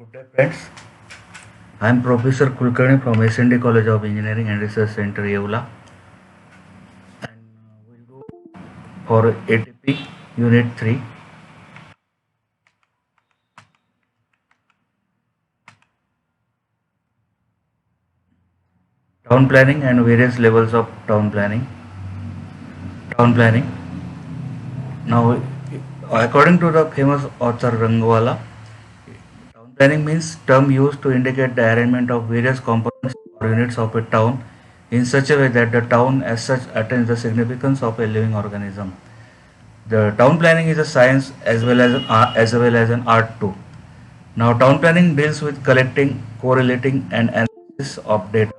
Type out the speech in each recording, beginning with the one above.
Good day, friends. I am Professor Kulkarni from SND College of Engineering and Research Center, Yeola, and we'll go for ATP Unit 3. Town planning and various levels of town planning. Town planning. Now, according to the famous author Rangwala, town planning means term used to indicate the arrangement of various components or units of a town in such a way that the town as such attains the significance of a living organism. The town planning is a science as well as an art too. Now, town planning deals with collecting, correlating, and analysis of data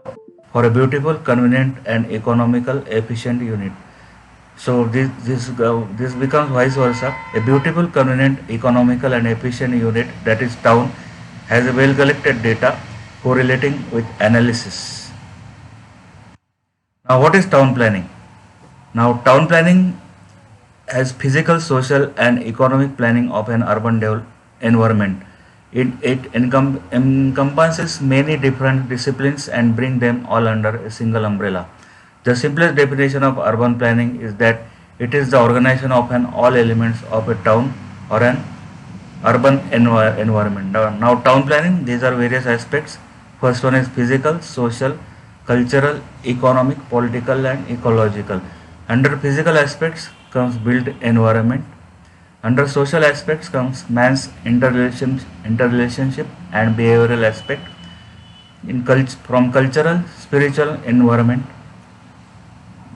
for a beautiful, convenient, and economical, efficient unit. So this becomes vice versa. A beautiful, convenient, economical, and efficient unit, that is town, has a well collected data correlating with analysis. Now, what is town planning? Now, town planning as physical, social, and economic planning of an urban environment. It encompasses many different disciplines and bring them all under a single umbrella. The simplest definition of urban planning is that it is the organization of all elements of a town or an urban environment. Now, town planning, these are various aspects. First one is physical, social, cultural, economic, political, and ecological. Under physical aspects comes built environment. Under social aspects comes man's interrelationship and behavioral aspect. From cultural, spiritual environment,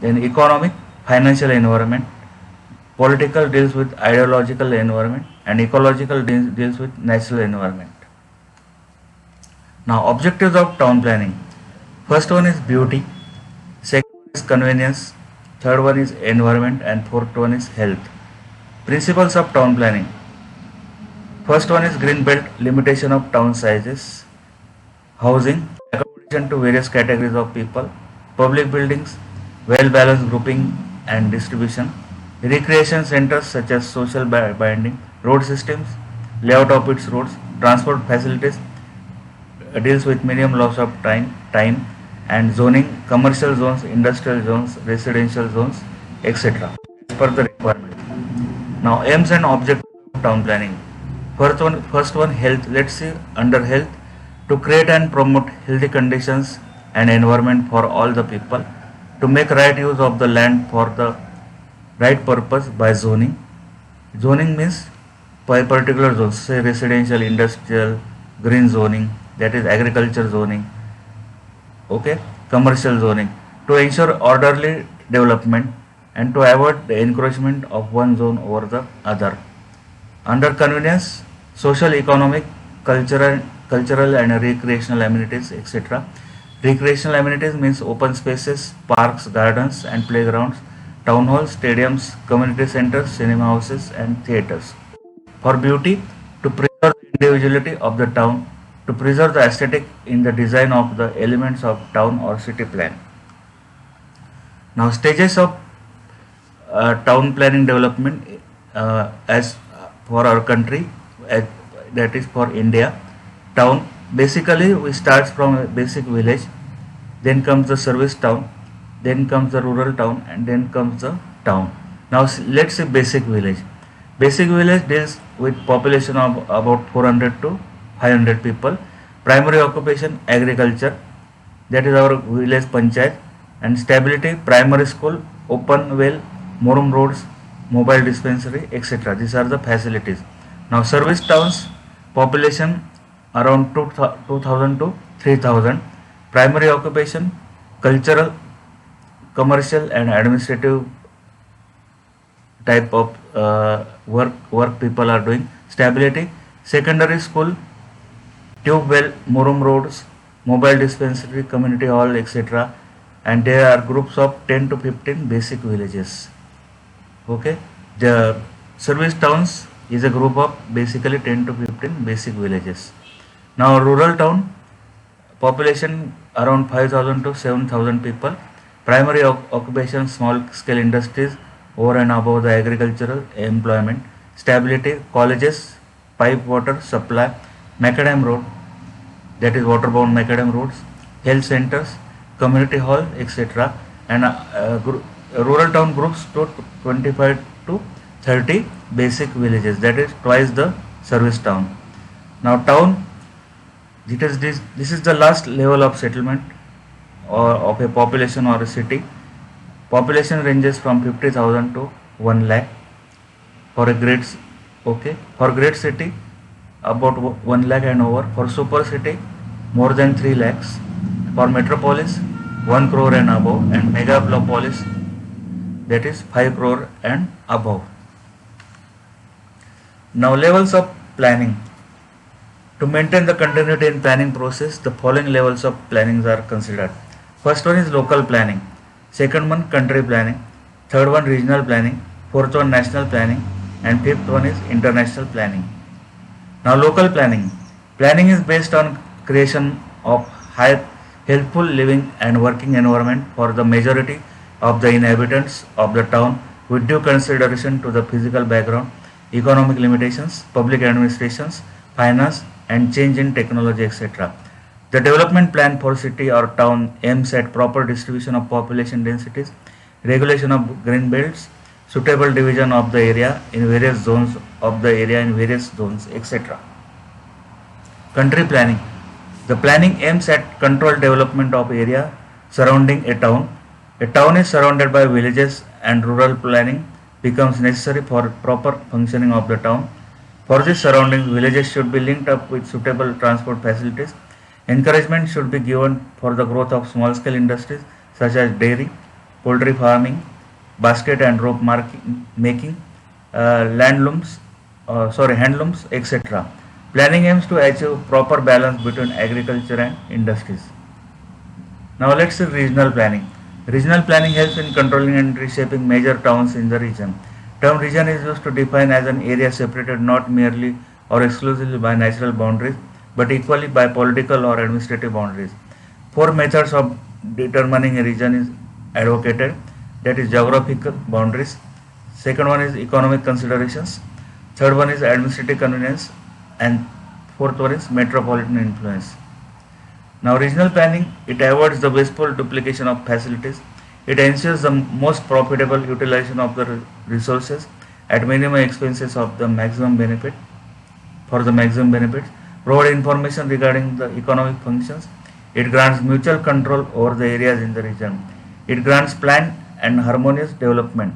then economic, financial environment, political deals with ideological environment, and ecological deals with natural environment. Now, objectives of town planning. First one is beauty, second one is convenience, third one is environment, and fourth one is health. Principles of town planning. First one is green belt, limitation of town sizes, housing, accommodation to various categories of people, public buildings, well balanced grouping and distribution, recreation centers such as social binding, road systems, layout of its roads, transport facilities, deals with minimum loss of time, and zoning, commercial zones, industrial zones, residential zones, etc. as per the requirement. Now, aims and objectives of town planning. First one, health. Let's see, under health, to create and promote healthy conditions and environment for all the people, to make right use of the land for the right purpose by zoning. Zoning means by particular zones, say residential, industrial, green zoning, that is agriculture zoning, okay, commercial zoning, to ensure orderly development and to avoid the encroachment of one zone over the other. Under convenience, social, economic, cultural and recreational amenities, etc. Recreational amenities means open spaces, parks, gardens and playgrounds, town halls, stadiums, community centers, cinema houses and theatres. For beauty, to preserve the individuality of the town, to preserve the aesthetic in the design of the elements of town or city plan. Now, stages of town planning development as for our country, that is for India. Town, basically we start from a basic village, then comes the service town, then comes the rural town, and then comes the town. Now, let's say basic village. Basic village deals with population of about 400 to 500 people. Primary occupation agriculture, that is our village panchayat, and stability primary school, open well, morum roads, mobile dispensary, etc. These are the facilities. Now, service towns, population around 2000 to 3000. Primary occupation, cultural, commercial and administrative type of work people are doing. Stability, secondary school, tube well, morum roads, mobile dispensary, community hall, etc. And there are groups of 10 to 15 basic villages. Okay, the service towns is a group of basically 10 to 15 basic villages. Now, rural town, population around 5000 to 7000 people. Primary occupation, small scale industries over and above the agricultural employment. Stability, colleges, pipe water supply, macadam road, that is waterborne macadam roads, health centers, community hall, etc. And rural town groups to 25 to 30 basic villages, that is twice the service town. Now town, this is the last level of settlement or of a population or a city. Population ranges from 50,000 to 1 lakh for a great, okay, for great city about 1 lakh and over, for super city more than 3 lakhs, for metropolis 1 crore and above, and megalopolis, that is 5 crore and above. Now levels of planning. To maintain the continuity in planning process, the following levels of plannings are considered. First one is local planning, second one country planning, third one regional planning, fourth one national planning, and fifth one is international planning. Now local planning. Planning is based on creation of high healthful living and working environment for the majority of the inhabitants of the town with due consideration to the physical background, economic limitations, public administrations, finance and change in technology, etc. The development plan for city or town aims at proper distribution of population densities, regulation of green belts, suitable division of the area in various zones of the area in various zones, etc. Country planning. The planning aims at controlled development of area surrounding a town. A town is surrounded by villages and rural planning becomes necessary for proper functioning of the town. For this surroundings, villages should be linked up with suitable transport facilities. Encouragement should be given for the growth of small scale industries such as dairy, poultry farming, basket and rope making, handlooms, etc. Planning aims to achieve proper balance between agriculture and industries. Now let's see regional planning. Regional planning helps in controlling and reshaping major towns in the region. Term region is used to define as an area separated not merely or exclusively by natural boundaries but equally by political or administrative boundaries. Four methods of determining a region is advocated, that is geographical boundaries. Second one is economic considerations. Third one is administrative convenience, and fourth one is metropolitan influence. Now regional planning, it avoids the wasteful duplication of facilities. It ensures the most profitable utilization of the resources at minimum expenses of the maximum benefit for the maximum benefits. Provide information regarding the economic functions. It grants mutual control over the areas in the region. It grants planned and harmonious development.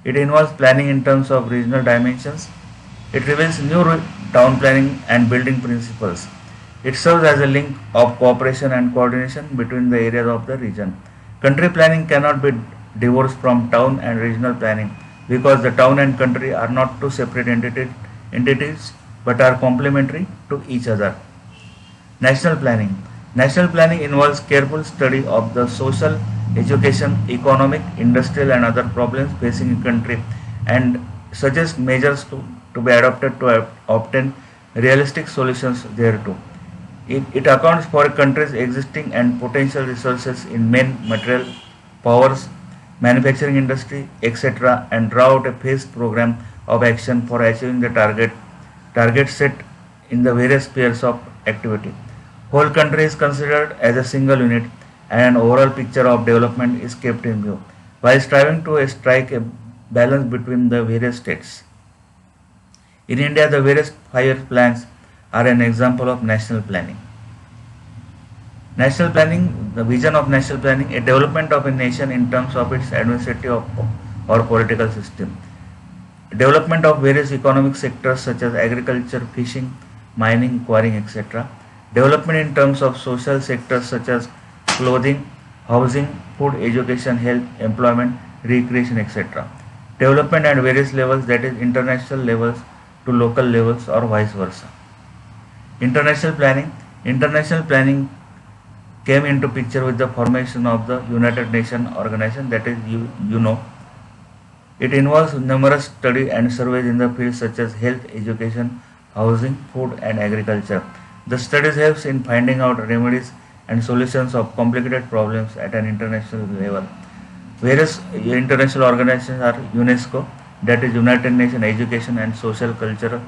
It involves planning in terms of regional dimensions. It reveals new town planning and building principles. It serves as a link of cooperation and coordination between the areas of the region. Country planning cannot be divorced from town and regional planning because the town and country are not two separate entities but are complementary to each other. National planning. National planning involves careful study of the social, education, economic, industrial and other problems facing a country and suggests measures to be adopted to obtain realistic solutions thereto. It accounts for a country's existing and potential resources in men, material, powers, manufacturing industry, etc. and draw out a phased program of action for achieving the target set in the various spheres of activity. Whole country is considered as a single unit and an overall picture of development is kept in view while striving to strike a balance between the various states. In India, the various 5-year plans are an example of national planning. National planning, the vision of national planning, a development of a nation in terms of its administrative or political system. Development of various economic sectors such as agriculture, fishing, mining, quarrying, etc. Development in terms of social sectors such as clothing, housing, food, education, health, employment, recreation, etc. Development at various levels, that is international levels to local levels or vice versa. International planning. International planning came into picture with the formation of the United Nations organization, that is UNO. It involves numerous studies and surveys in the fields such as health, education, housing, food and agriculture. The studies helps in finding out remedies and solutions of complicated problems at an international level. Various international organizations are UNESCO, that is United Nations Education and Social Cultural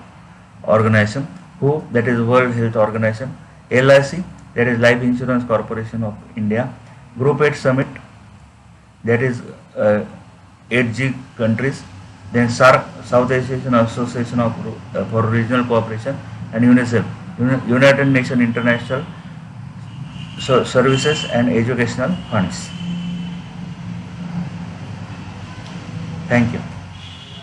Organization, WHO, that is World Health Organization, LIC, that is Life Insurance Corporation of India, Group 8 Summit, that is 8G countries, then SARC, South Asian Association for Regional Cooperation, and UNICEF, United Nations International Services and Educational Funds. Thank you.